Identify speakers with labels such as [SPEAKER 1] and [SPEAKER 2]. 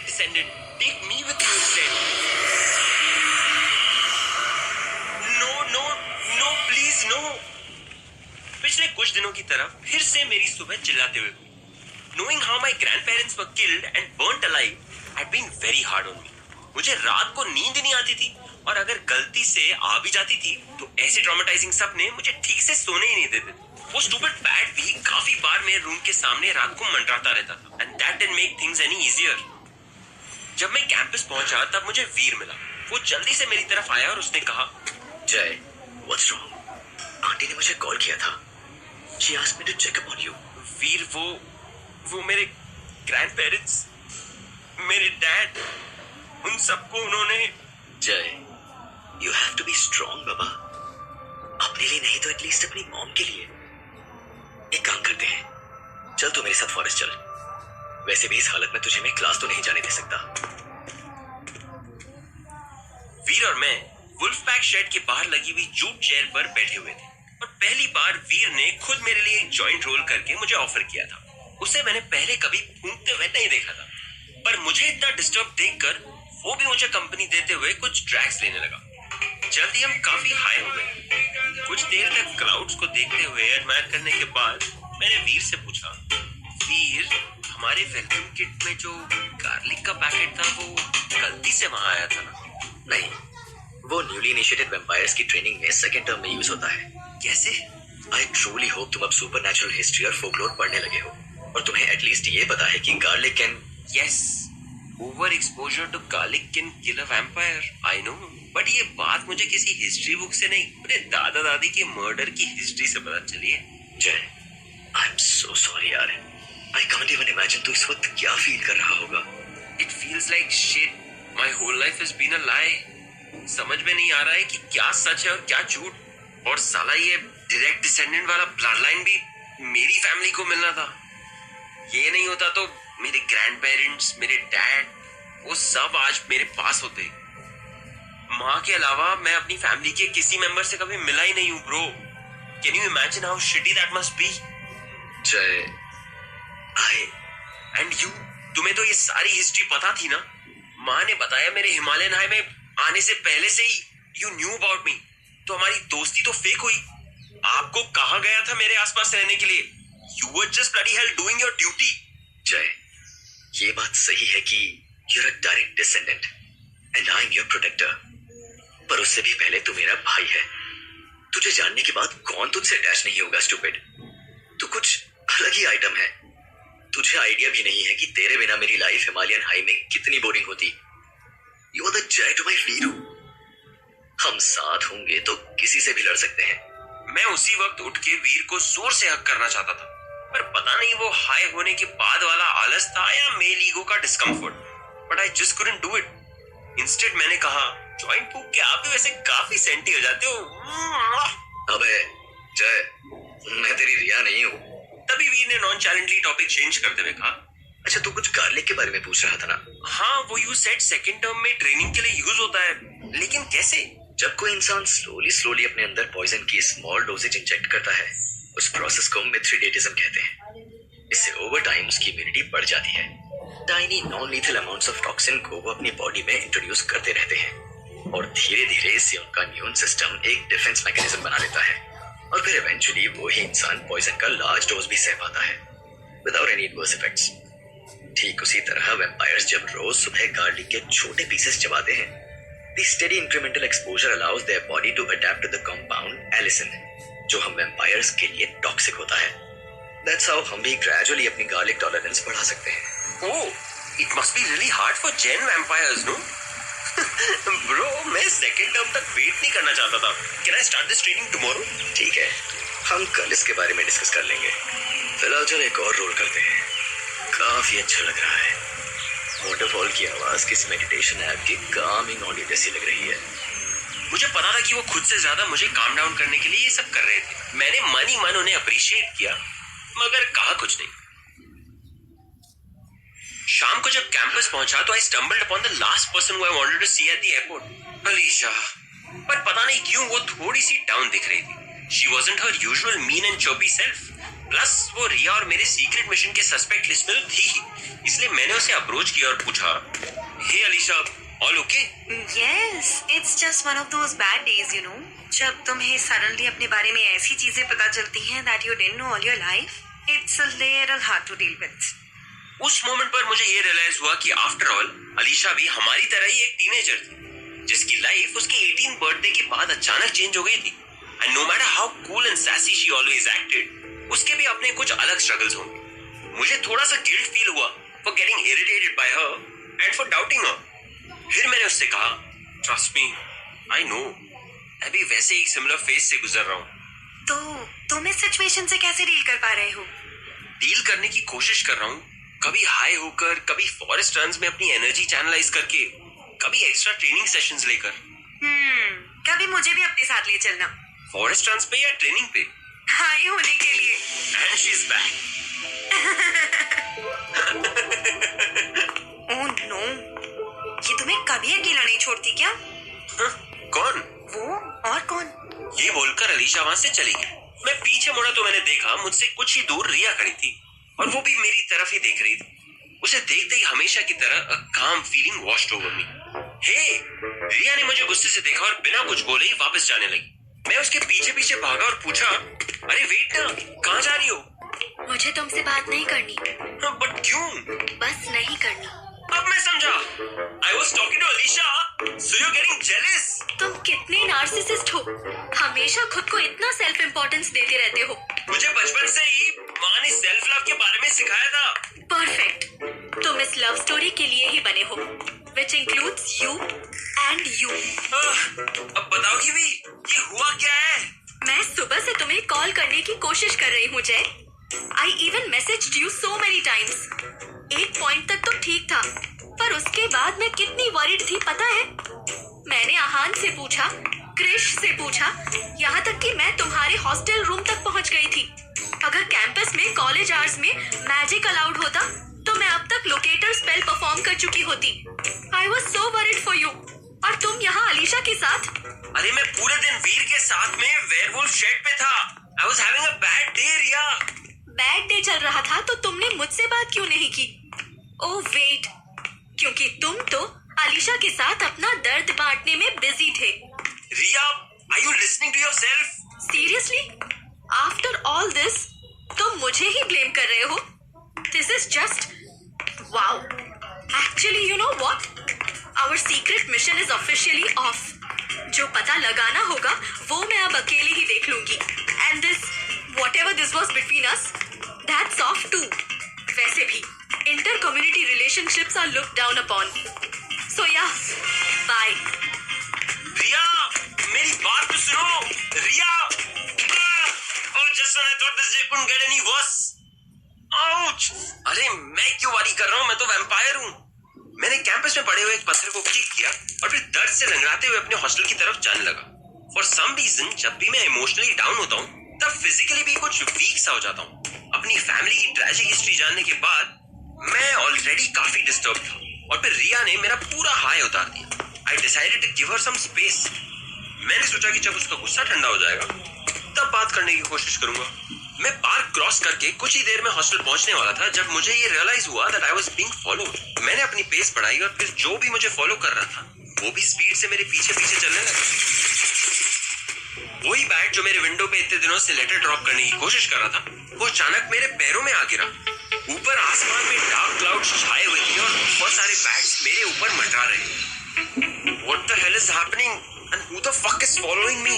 [SPEAKER 1] direct descendant. Take me with you instead. No, no, no, please, no. पिछले कुछ दिनों की तरह फिर से मेरी सुबह चिल्लाते हुए हुई. Knowing how my grandparents were killed and burnt alive had been very hard on me. मुझे रात को नींद नहीं आती थी और अगर गलती से आ भी जाती थी तो ऐसे ट्रॉमेटाइजिंग सपने मुझे ठीक से सोने ही नहीं देते. वो स्टूपिड बैट भी काफी बार मेरे रूम के सामने रात को मंडराता रहता था. And that didn't make things any easier. जब मैं कैंपस पहुंचा तब मुझे वीर मिला. वो जल्दी से मेरी तरफ आया और उसने कहा,
[SPEAKER 2] जय, व्हाट्स रॉन्ग? आंटी ने मुझे कॉल किया था. She asked me to check up on you.
[SPEAKER 1] Veer, वो मेरे ग्रैंडपेरेंट्स, मेरे डैड, उन सबको उन्होंने.
[SPEAKER 2] Jay, you have to be strong बाबा. अपने लिए नहीं तो एटलीस्ट अपनी मॉम के लिए. एक काम करते हैं, चल तू मेरे साथ फॉरेस्ट चल. वैसे भी इस हालत में तुझे मैं क्लास तो नहीं जाने दे सकता.
[SPEAKER 1] वीर और मैं वुल्फ पैक शेड के बाहर लगी हुई जूट चेयर पर बैठे हुए थे और पहली बार वीर ने खुद मेरे लिए एक जॉइंट रोल करके मुझे ऑफर किया था. उसे मैंने पहले कभी फूंकते हुए नहीं देखा था, पर मुझे इतना डिस्टर्ब देखकर वो भी मुझे कंपनी देते हुए कुछ ड्रैग्स लेने लगा. जल्दी हम काफी हाई हो गए. कुछ देर तक क्लाउड्स को देखते हुए एडमायर करने के बाद मैंने वीर से पूछा, वीर, हमारे वेलकम किट में जो गार्लिक का पैकेट था वो गलती से वहां आया था ना?
[SPEAKER 2] नहीं, वो न्यूली इनिशिएटेड वैम्पायर्स की ट्रेनिंग में सेकंड टर्म में यूज होता है.
[SPEAKER 1] कैसे?
[SPEAKER 2] आई ट्रूली होप तुम अब सुपरनैचुरल हिस्ट्री और फोकलोर पढ़ने लगे हो और तुम्हें एटलीस्ट ये पता है कि garlic can.
[SPEAKER 1] Yes, over exposure to garlic can kill a vampire. I know, but ये बात मुझे किसी हिस्ट्री बुक से नहीं, मेरे दादा दादी के मर्डर की हिस्ट्री से पता चली है.
[SPEAKER 2] जय, आई एम सो सॉरी यार. आई कांट इवन इमेजिन तू इस वक्त क्या फील कर रहा होगा.
[SPEAKER 1] It feels like shit. My whole life has been a lie. समझ में नहीं आ रहा है कि क्या सच है और क्या झूठ. और साला ये डायरेक्ट डिसेंडेंट वाला ब्लड लाइन भी मेरी फैमिली को मिलना था. ये नहीं होता तो मेरे ग्रैंडपेरेंट्स, मेरे डैड, वो सब आज मेरे पास होते. माँ के अलावा मैं अपनी फैमिली के किसी मेंबर से कभी मिला ही नहीं हूँ bro. Can you imagine how shitty that must be?
[SPEAKER 2] Jay,
[SPEAKER 1] and you, तुम्हें तो ये सारी हिस्ट्री पता थी ना? माँ ने बताया मेरे हिमालयन हाई में आने से पहले से ही यू न्यू अबाउट मी. तो हमारी दोस्ती तो फेक हुई. आपको कहा गया था मेरे आसपास रहने के लिए. You were just bloody hell doing your duty.
[SPEAKER 2] जय, ये बात सही है कि you're a direct descendant and I'm your protector. पर उससे भी पहले तू मेरा भाई है. तुझे जानने के बाद कौन तुझसे अटैच नहीं होगा स्टूपिड. तू कुछ अलग ही आइटम है. तुझे आइडिया भी नहीं है कि तेरे बिना मेरी लाइफ हिमालयन हाई में कितनी बोरिंग होती. You are the Jay to my Viru. हम साथ होंगे तो किसी से भी लड़ सकते हैं.
[SPEAKER 1] मैं उसी वक्त उठ के वीर को जोर से हक करना चाहता था, पर पता नहीं वो हाई होने के बाद वाला आलस था या मेल ईगो का discomfort. But I just couldn't do it. Instead मैंने कहा, जॉइंट फूक के आप भी वैसे काफी सेंटी हो जाते हो.
[SPEAKER 2] अबे जय, मैं तेरी रिया नहीं हूँ.
[SPEAKER 1] तभी वीर ने नॉन चैलेंजली टॉपिक चेंज करते हुए कहा,
[SPEAKER 2] अच्छा तू कुछ गार्लिक के बारे में पूछ रहा था ना?
[SPEAKER 1] हाँ, वो यू सेड सेकंड टर्म में ट्रेनिंग के लिए यूज होता है, लेकिन कैसे?
[SPEAKER 2] जब कोई इंसान स्लोली अपने अंदर पॉइजन की स्मॉल डोजेज इंजेक्ट करता है, उस प्रोसेस को मिथ्रीडेटिज्म कहते हैं. इससे ओवर टाइम उसकी इम्यूनिटी बढ़ जाती है. Tiny non lethal amounts of toxin को वो अपनी बॉडी में इंट्रोड्यूस करते रहते हैं और धीरे धीरे इससे उनका इम्यून सिस्टम एक डिफेंस मैकेनिज्म बना लेता है और फिर इवेंचुअली वो ही इंसान पॉइजन का लार्ज डोज भी सह पाता है विदाउट एनी एडवर्स इफेक्ट्स. ठीक उसी तरह वैम्पायर्स जब रोज सुबह गार्लिक के छोटे पीसेस चबाते हैं, the steady incremental exposure allows their body to adapt to the compound allicin, जो हम वैम्पायर्स के लिए टॉक्सिक होता है. That's how हम भी gradually अपनी garlic tolerance बढ़ा सकते हैं.
[SPEAKER 1] Oh, it must be really hard for Gen vampires, no? Bro, मैं second term तक wait नहीं करना चाहता था. Can I start this training tomorrow?
[SPEAKER 2] ठीक है, हम कल इसके बारे में डिस्कस कर लेंगे. फिलहाल चल एक और रोल करते हैं. काफी अच्छा लग रहा है. वॉटरफॉल की आवाज किसी मेडिटेशन ऐप की कामिंग ऑडियो जैसी लग रही है.
[SPEAKER 1] मुझे पता था कि वो खुद से ज्यादा मुझे काम डाउन करने के लिए ये सब कर रहे थे. मैंने मन ही मन उन्हें अप्रिशिएट किया, मगर कहा कुछ नहीं. शाम को जब कैंपस पहुंचा तो I stumbled upon the last person who I wanted to see at the airport, Alisha. पर पता नहीं क्यों वो थोड़ी सी डाउन दिख रही थी. She wasn't her usual mean and chirpy self. Plus वो रिया और मेरे सीक्रेट मिशन के सस्पेक्ट लिस्ट में तो थी ही, इसलिए मैंने उसे अप्रोच किया और पूछा, hey Alisha, all okay?
[SPEAKER 3] Yes, it's just one of those bad days, you know. जब तुम्हें सडनली अपने बारे में ऐसी चीजें पता चलती हैं that you didn't know all your life, it's a little hard to deal with.
[SPEAKER 1] उस मोमेंट पर मुझे ये रियलाइज हुआ कि आफ्टर ऑल अलीशा भी हमारी तरह ही एक टीनेजर थी, जिसकी लाइफ उसके 18th बर्थडे के बाद अचानक चेंज हो गई थी। And no matter how cool and sassy she always acted, उसके भी अपने कुछ अलग स्ट्रगल्स होंगे। मुझे थोड़ा सा गिल्ट फील हुआ for getting irritated by her and for doubting her. फिर मैंने उससे कहा, ट्रस्ट मी, आई नो, मैं भी वैसे एक सिमिलर फेज से गुजर रहा हूँ।
[SPEAKER 3] तो तुम इस सिचुएशन से कैसे डील कर पा रहे हो?
[SPEAKER 1] डील करने की कोशिश कर रहा हूँ, कभी हाई होकर, कभी फॉरेस्ट रन्स में अपनी एनर्जी चैनलाइज करके, कभी एक्स्ट्रा ट्रेनिंग सेशंस लेकर।
[SPEAKER 3] कभी मुझे भी अपने साथ ले चलना,
[SPEAKER 1] फॉरेस्ट रन्स पे या ट्रेनिंग पे?
[SPEAKER 3] हाई होने के लिए।
[SPEAKER 1] And she is back.
[SPEAKER 3] Oh no, ये तुम्हें कभी अकेला नहीं छोड़ती क्या?
[SPEAKER 1] कौन?
[SPEAKER 3] वो और कौन?
[SPEAKER 1] ये बोलकर अलीशा वहां से चली गई। मैं पीछे मुड़ा तो मैंने देखा मुझसे कुछ ही दूर रिया खड़ी थी और वो भी मेरी तरफ ही देख रही थी। उसे देखते ही हमेशा की तरह a calm feeling washed over me. हे, रिया ने मुझे गुस्से से देखा और बिना कुछ बोले ही वापस जाने लगी। मैं उसके पीछे पीछे भागा और पूछा, अरे वेट ना, कहाँ जा रही हो?
[SPEAKER 3] मुझे तुमसे बात नहीं करनी।
[SPEAKER 1] बट क्यों?
[SPEAKER 3] बस नहीं करनी।
[SPEAKER 1] अब मैं समझा। I was talking to Alisha, so you're getting jealous.
[SPEAKER 3] तुम कितने नार्सिसिस्ट हो, हमेशा खुद को इतना सेल्फ इम्पोर्टेंस देते रहते हो।
[SPEAKER 1] मुझे बचपन से ही माँ ने सेल्फ लव के बारे में सिखाया था।
[SPEAKER 3] परफेक्ट, तुम इस लव स्टोरी के लिए ही बने हो, which includes you and you.
[SPEAKER 1] अब बताओगी भी, ये हुआ क्या है?
[SPEAKER 3] मैं सुबह से तुम्हें कॉल करने की कोशिश कर रही हूँ जय। I even messaged you so many times. एक पॉइंट तक तो ठीक था, पर उसके बाद मैं कितनी वरीड थी पता है? मैंने आहान से पूछा, क्रिश से पूछा, यहाँ तक कि मैं तुम्हारे हॉस्टल रूम तक पहुँच गई थी। अगर कैंपस में कॉलेज आवर्स में मैजिक अलाउड होता तो मैं अब तक लोकेटर स्पेल परफॉर्म कर चुकी होती। I was so worried for you. और तुम यहाँ अलीशा के साथ?
[SPEAKER 1] अरे मैं पूरे दिन वीर के साथ में वेयरवुल्फ शेड पे था। I was having a bad day, Riya.
[SPEAKER 3] Bad day चल रहा था तो तुमने मुझसे बात क्यों नहीं की? ओह वेट, क्योंकि तुम तो अलीशा के साथ अपना दर्द बांटने में बिजी थे।
[SPEAKER 1] Riya, are you listening to yourself?
[SPEAKER 3] Seriously? After all this तुम मुझे ही ब्लेम कर रहे हो? This is just wow. Actually you know what, our secret mission is officially off. जो पता लगाना होगा वो मैं अब अकेले ही देख लूंगी। And this whatever this was between us, that's off too. वैसे भी inter-community relationships are looked down upon. So yeah, bye.
[SPEAKER 1] रिया, मेरी बात तो सुनो, रिया। Oh, just when I thought this day couldn't get any worse. Ouch! अरे मैं क्यों वारी कर रहा हूँ, मैं तो वैम्पायर हूँ। मैंने कैंपस में पड़े हुए एक पत्थर को किक किया और फिर दर्द से लंगड़ाते हुए अपने हॉस्टल की तरफ जाने लगा। For some reason, जब भी मैं इमोशनली डाउन होता हूँ तब फिजिकली भी कुछ वीक सा हो जाता हूँ। अपनी फैमिली की ट्रेजिक हिस्ट्री जानने के बाद मैं ऑलरेडी काफी डिस्टर्ब था और फिर रिया ने मेरा पूरा हाई उतार दिया। I decided to give her some space. मैंने सोचा कि जब उसका गुस्सा ठंडा हो जाएगा तब बात करने की कोशिश करूंगा। मैं पार्क क्रॉस करके कुछ ही देर में हॉस्टल पहुंचने वाला था जब मुझे ये रियलाइज हुआ that I was being followed. मैंने अपनी पेस बढ़ाई और फिर जो भी मुझे फॉलो कर रहा था वो भी स्पीड से मेरे पीछे पीछे चलने लगा। वही बैट जो मेरे विंडो पे इतने दिनों से लेटर ड्रॉप करने की कोशिश कर रहा था वो अचानक मेरे पैरों में आ गिरा। ऊपर आसमान में डार्क क्लाउड्स छाए हुए थे और बहुत सारे बैट्स मेरे ऊपर मंडरा रहे। What the hell is happening and who the fuck is following me?